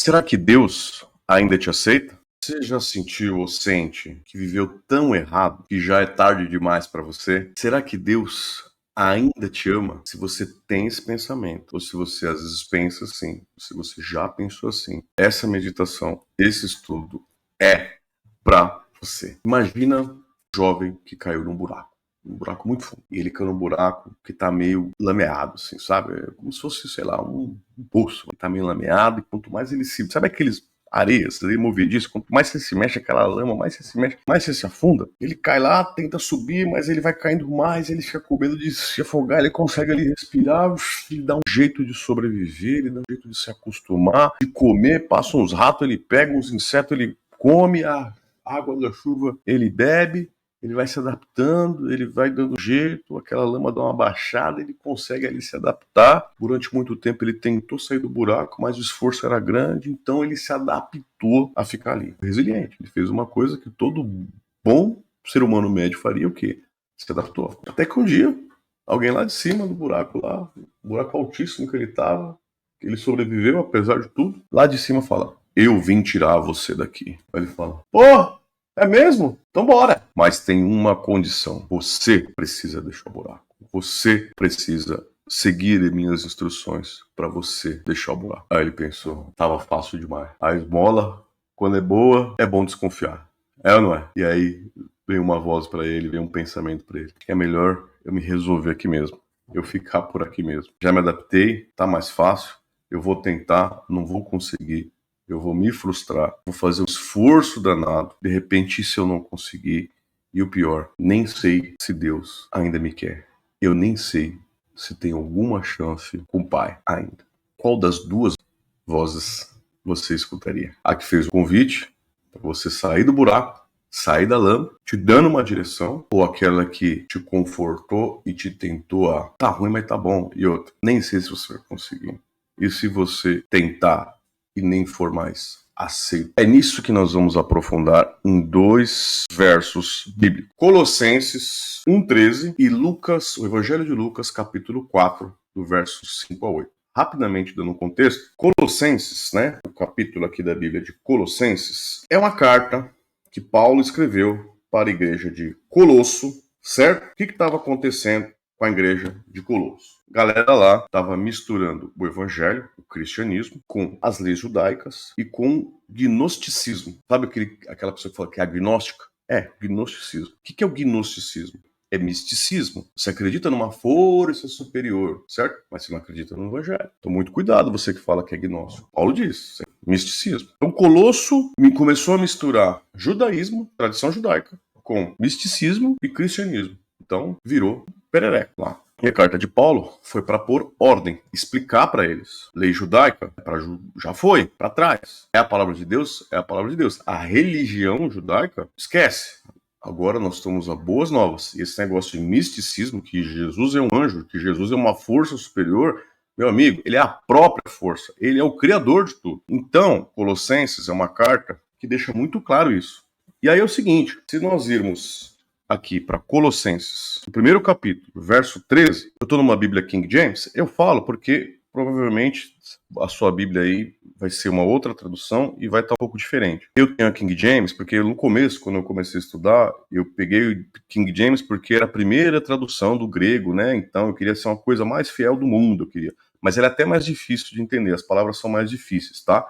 Será que Deus ainda te aceita? Você já sentiu ou sente que viveu tão errado que já é tarde demais para você? Será que Deus ainda te ama? Se você tem esse pensamento, ou se você às vezes pensa assim, se você já pensou assim, essa meditação, esse estudo é para você. Imagina um jovem que caiu num buraco muito fundo. E ele caiu num buraco que tá meio lameado, assim, sabe? É como se fosse, sei lá, um poço. Ele tá meio lameado e quanto mais ele se... Sabe aqueles areias, ali movediço, quanto mais você se mexe aquela lama, mais você se mexe, mais você se afunda. Ele cai lá, tenta subir, mas ele vai caindo mais, ele fica com medo de se afogar, ele consegue ali respirar, ele dá um jeito de sobreviver, ele dá um jeito de se acostumar, de comer, passa uns ratos, ele pega uns insetos, ele come a água da chuva, ele bebe, ele vai se adaptando, ele vai dando jeito, aquela lama dá uma baixada, ele consegue ali se adaptar. Durante muito tempo ele tentou sair do buraco, mas o esforço era grande, então ele se adaptou a ficar ali. Resiliente, ele fez uma coisa que todo bom ser humano médio faria, o quê? Se adaptou. Até que um dia, alguém lá de cima do buraco lá, buraco altíssimo que ele estava, ele sobreviveu apesar de tudo, lá de cima fala: eu vim tirar você daqui. Aí ele fala: pô, é mesmo? Então bora. Mas tem uma condição. Você precisa deixar o buraco. Você precisa seguir minhas instruções para você deixar o buraco. Aí ele pensou, tava fácil demais. A esmola, quando é boa, é bom desconfiar. É ou não é? E aí veio uma voz para ele, veio um pensamento para ele. É melhor eu me resolver aqui mesmo. Eu ficar por aqui mesmo. Já me adaptei, tá mais fácil. Eu vou tentar, não vou conseguir. Eu vou me frustrar, vou fazer um esforço danado, de repente se eu não conseguir, e o pior, nem sei se Deus ainda me quer. Eu nem sei se tem alguma chance com o Pai ainda. Qual das duas vozes você escutaria? A que fez o convite para você sair do buraco, sair da lama, te dando uma direção, ou aquela que te confortou e te tentou a tá ruim, mas tá bom, e outra, nem sei se você vai conseguir. E se você tentar e nem for mais aceito. É nisso que nós vamos aprofundar em dois versos bíblicos. Colossenses 1:13 e Lucas, o Evangelho de Lucas, capítulo 4, do verso 5 a 8. Rapidamente dando um contexto, Colossenses, né, o capítulo aqui da Bíblia de Colossenses, é uma carta que Paulo escreveu para a igreja de Colosso, certo? O que estava acontecendo com a igreja de Colosso? A galera lá estava misturando o evangelho, o cristianismo, com as leis judaicas e com gnosticismo. Sabe aquela pessoa que fala que é agnóstica? É, gnosticismo. O que é o gnosticismo? É misticismo. Você acredita numa força superior, certo? Mas você não acredita no evangelho. Então, muito cuidado você que fala que é gnóstico. Paulo diz, misticismo. Então, Colosso começou a misturar judaísmo, tradição judaica, com misticismo e cristianismo. Então, virou perereco lá. E a carta de Paulo foi para pôr ordem, explicar para eles. Lei judaica já foi, para trás. É a palavra de Deus? É a palavra de Deus. A religião judaica, esquece. Agora nós estamos a boas novas. E esse negócio de misticismo, que Jesus é um anjo, que Jesus é uma força superior, meu amigo, ele é a própria força. Ele é o criador de tudo. Então, Colossenses é uma carta que deixa muito claro isso. E aí é o seguinte, se nós irmos aqui para Colossenses, no primeiro capítulo, verso 13, eu estou numa Bíblia King James, eu falo porque provavelmente a sua Bíblia aí vai ser uma outra tradução e vai estar um pouco diferente. Eu tenho a King James porque no começo, quando eu comecei a estudar, eu peguei o King James porque era a primeira tradução do grego, né? Então eu queria ser uma coisa mais fiel do mundo, eu queria. Mas ela é até mais difícil de entender, as palavras são mais difíceis, tá?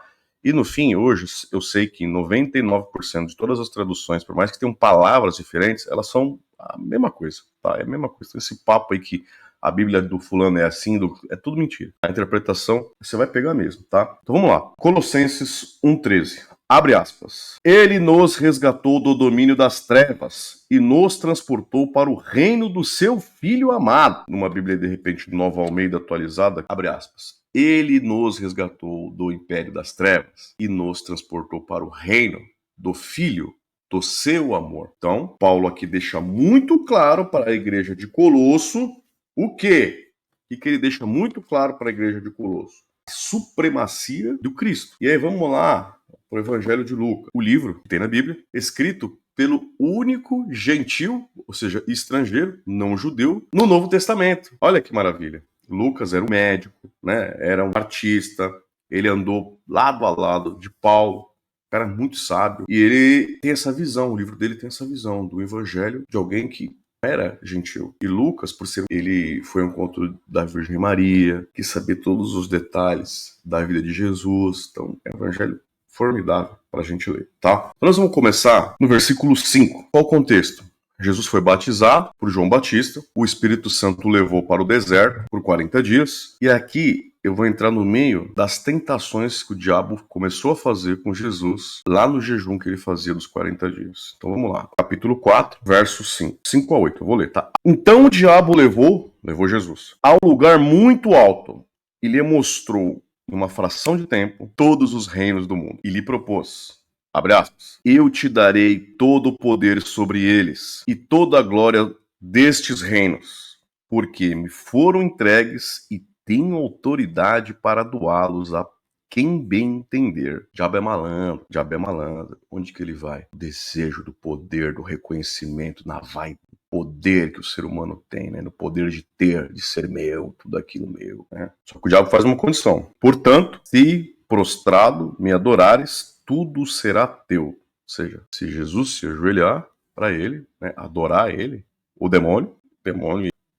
E no fim, hoje, eu sei que 99% de todas as traduções, por mais que tenham palavras diferentes, elas são a mesma coisa, tá? É a mesma coisa. Esse papo aí que a Bíblia do fulano é assim, é tudo mentira. A interpretação, você vai pegar mesmo, tá? Então vamos lá. Colossenses 1:13. Abre aspas. Ele nos resgatou do domínio das trevas e nos transportou para o reino do seu Filho amado. Numa Bíblia, de repente, Nova Almeida atualizada, abre aspas. Ele nos resgatou do império das trevas e nos transportou para o reino do Filho do seu amor. Então, Paulo aqui deixa muito claro para a igreja de Colosso o quê? O que ele deixa muito claro para a igreja de Colosso? A supremacia do Cristo. E aí vamos lá para o Evangelho de Lucas, o livro que tem na Bíblia, escrito pelo único gentil, ou seja, estrangeiro, não judeu, no Novo Testamento. Olha que maravilha. Lucas era um médico, né? Era um artista, Ele andou lado a lado de Paulo, cara muito sábio, e ele tem essa visão, o livro dele tem essa visão do evangelho de alguém que era gentil. E Lucas, por ser ele foi ao encontro da Virgem Maria, que sabia todos os detalhes da vida de Jesus. Então, é um evangelho formidável para a gente ler, tá? Então nós vamos começar no versículo 5. Qual o contexto? Jesus foi batizado por João Batista, o Espírito Santo o levou para o deserto por 40 dias, e aqui eu vou entrar no meio das tentações que o diabo começou a fazer com Jesus lá no jejum que ele fazia dos 40 dias. Então vamos lá. Capítulo 4, verso 5. 5 a 8, eu vou ler, tá? Então o diabo levou Jesus, a um lugar muito alto e lhe mostrou, em uma fração de tempo, todos os reinos do mundo. E lhe propôs, abre aspas, eu te darei todo o poder sobre eles e toda a glória destes reinos, porque me foram entregues e tenho autoridade para doá-los a quem bem entender. Diabo é malandro, diabo é malandro. Onde que ele vai? O desejo do poder, do reconhecimento, na vai poder que o ser humano tem, né? No poder de ter, de ser meu, tudo aquilo meu, né? Só que o diabo faz uma condição. Portanto, se prostrado me adorares, tudo será teu. Ou seja, se Jesus se ajoelhar para ele, né, adorar ele, o demônio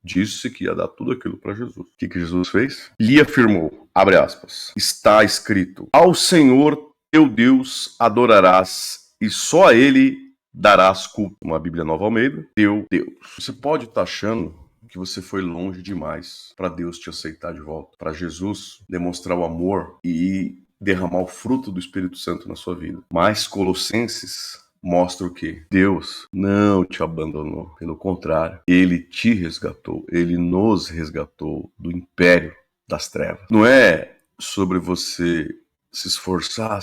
disse que ia dar tudo aquilo para Jesus. O que Jesus fez? Lhe afirmou, abre aspas, está escrito, ao Senhor teu Deus adorarás e só a ele darás culto. Uma Bíblia Nova Almeida, teu Deus. Você pode estar achando que você foi longe demais para Deus te aceitar de volta, para Jesus demonstrar o amor e derramar o fruto do Espírito Santo na sua vida. Mas Colossenses mostra o que? Deus não te abandonou. Pelo contrário, Ele te resgatou. Ele nos resgatou do império das trevas. Não é sobre você se esforçar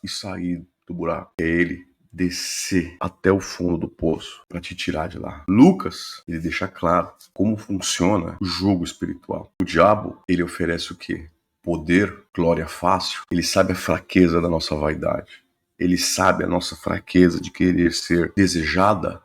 e sair do buraco. É Ele descer até o fundo do poço para te tirar de lá. Lucas, ele deixa claro como funciona o jogo espiritual. O diabo, ele oferece o quê? Poder, glória fácil. Ele sabe a fraqueza da nossa vaidade. Ele sabe a nossa fraqueza de querer ser desejado,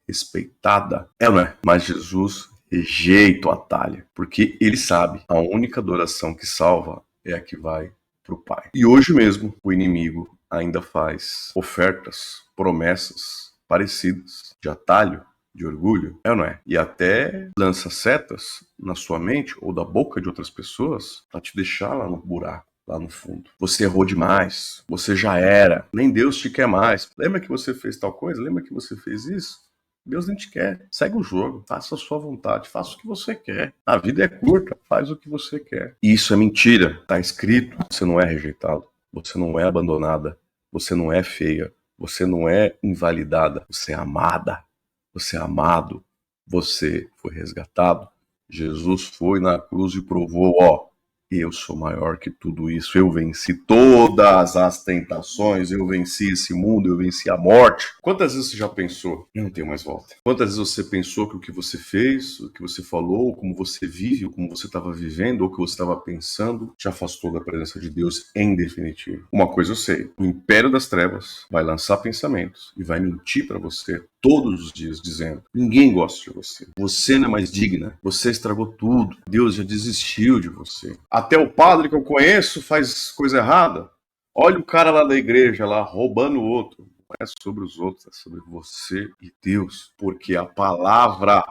respeitada. É, não é? Mas Jesus rejeita o atalho, porque ele sabe a única adoração que salva é a que vai para o Pai. E hoje mesmo o inimigo ainda faz ofertas, promessas parecidas de atalho, de orgulho, é ou não é? E até lança setas na sua mente ou da boca de outras pessoas para te deixar lá no buraco, lá no fundo. Você errou demais, você já era, nem Deus te quer mais. Lembra que você fez tal coisa? Lembra que você fez isso? Deus nem te quer. Segue o jogo, faça a sua vontade, faça o que você quer. A vida é curta, faz o que você quer. E isso é mentira, tá escrito. Você não é rejeitado, você não é abandonada, você não é feia, você não é invalidada, você é amada, você é amado, você foi resgatado. Jesus foi na cruz e provou, ó, eu sou maior que tudo isso, eu venci todas as tentações, eu venci esse mundo, eu venci a morte. Quantas vezes você já pensou, eu não tenho mais volta? Quantas vezes você pensou que o que você fez, o que você falou, como você vive, como você estava vivendo, ou o que você estava pensando, te afastou da presença de Deus em definitivo? Uma coisa eu sei, o império das trevas vai lançar pensamentos e vai mentir para você todos os dias, dizendo, ninguém gosta de você, você não é mais digna, você estragou tudo, Deus já desistiu de você. Até o padre que eu conheço faz coisa errada. Olha o cara lá da igreja, lá, roubando o outro. Não é sobre os outros, é sobre você e Deus. Porque a palavra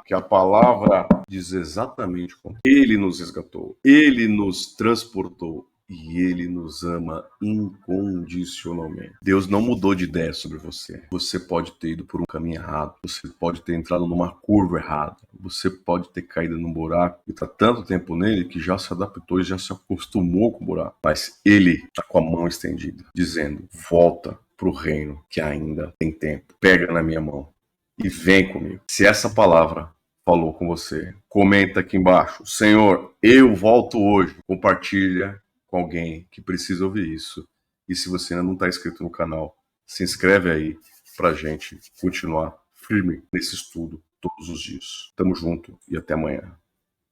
diz exatamente como Ele nos resgatou, Ele nos transportou e Ele nos ama incondicionalmente. Deus não mudou de ideia sobre você. Você pode ter ido por um caminho errado, você pode ter entrado numa curva errada, você pode ter caído num buraco e tá tanto tempo nele que já se adaptou e já se acostumou com o buraco. Mas Ele tá com a mão estendida, dizendo, volta pro reino que ainda tem tempo. Pega na minha mão e vem comigo. Se essa palavra falou com você, comenta aqui embaixo. Senhor, eu volto hoje. Compartilha com alguém que precisa ouvir isso. E se você ainda não está inscrito no canal, se inscreve aí pra gente continuar firme nesse estudo todos os dias. Tamo junto e até amanhã.